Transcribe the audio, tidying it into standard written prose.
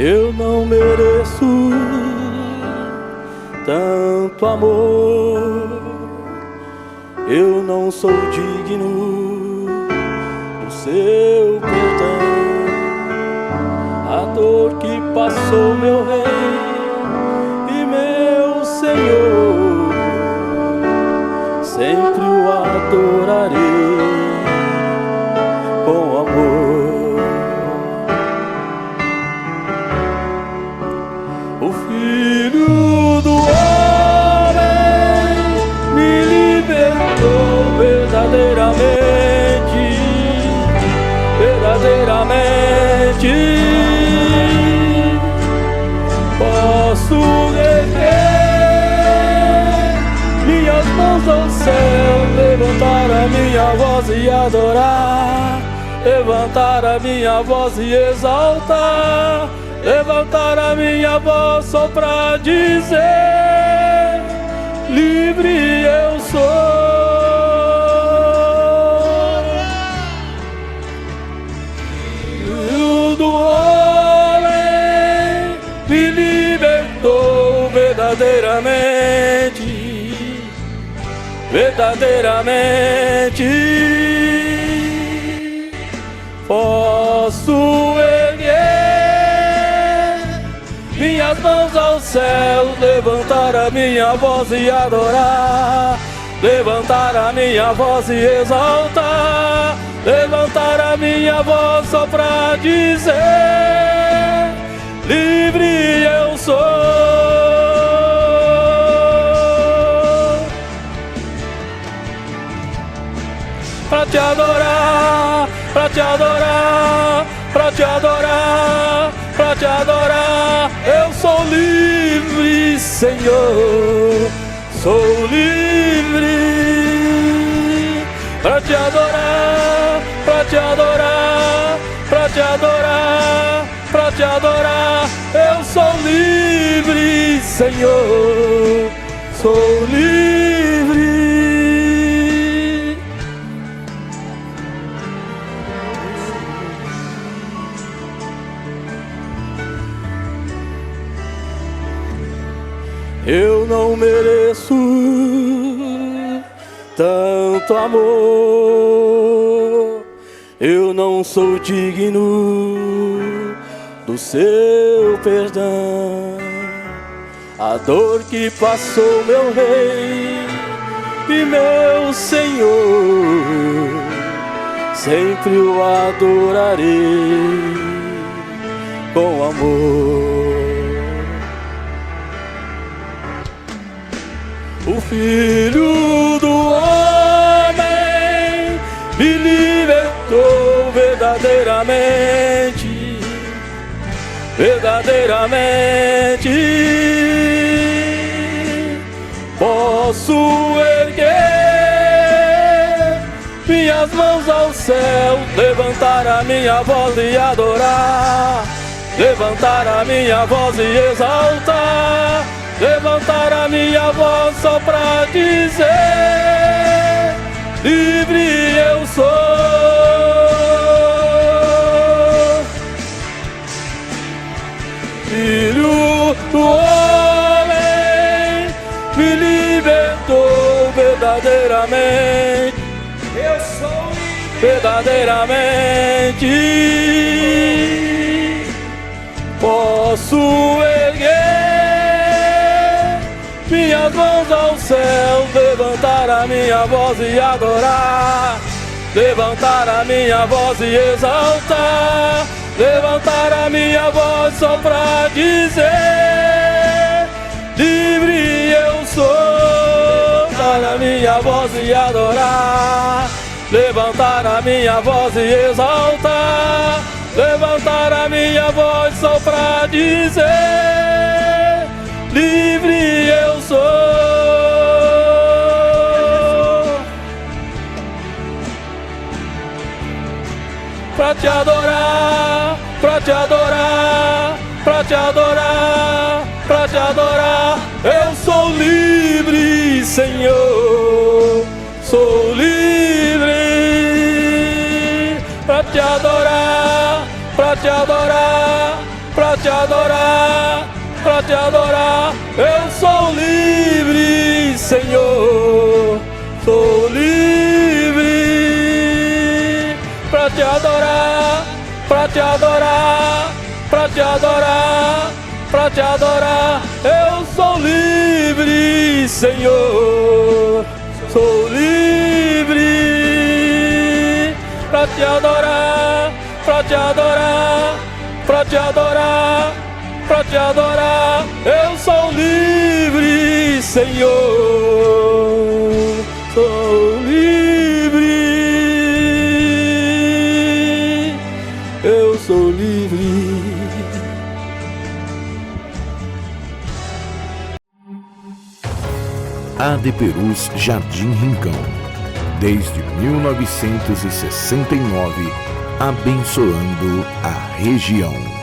Eu não mereço tanto amor, eu não sou digno do seu perdão. A dor que passou meu rei e meu Senhor, sempre o adorarei com amor. O Filho do Homem me libertou verdadeiramente, verdadeiramente. Posso erguer minhas mãos ao céu, levantar a minha voz e adorar, levantar a minha voz e exaltar, levantar a minha voz só pra dizer: livre eu sou. Filho do Homem me libertou verdadeiramente, verdadeiramente. Posso erguer minhas mãos ao céu, levantar a minha voz e adorar, levantar a minha voz e exaltar, levantar a minha voz só pra dizer: livre eu sou. Pra te adorar, pra te adorar, pra te adorar, pra te adorar, eu sou livre, Senhor, sou livre. Pra te adorar, pra te adorar, pra te adorar, pra te adorar, eu sou livre, Senhor, sou livre. Eu não mereço tanto amor, eu não sou digno do seu perdão. A dor que passou meu rei e meu Senhor, sempre o adorarei com amor. O Filho do Homem me libertou verdadeiramente, verdadeiramente. Posso erguer minhas mãos ao céu, levantar a minha voz e adorar, levantar a minha voz e exaltar, levantar a minha voz só pra dizer: livre eu sou. Filho do Homem me libertou verdadeiramente, eu sou livre, verdadeiramente. Posso erguer minhas mãos ao céu, levantar a minha voz e adorar, levantar a minha voz e exaltar, levantar a minha voz só pra dizer: livre eu sou. Levantar a minha voz e adorar, levantar a minha voz e exaltar, levantar a minha voz só pra dizer: livre eu sou. Pra te adorar, pra te adorar, pra te adorar, pra te adorar, eu sou livre, Senhor, sou livre. Pra te adorar, pra te adorar, pra te adorar, pra te adorar. Eu sou livre, Senhor, sou livre pra te adorar, pra te adorar, pra te adorar, pra te adorar. Eu sou livre, Senhor, sou livre pra te adorar, pra te adorar, pra te adorar, pra te adorar. Eu sou livre, Senhor, sou livre, eu sou livre. AD Perus Jardim Rincão, desde 1969, abençoando a região.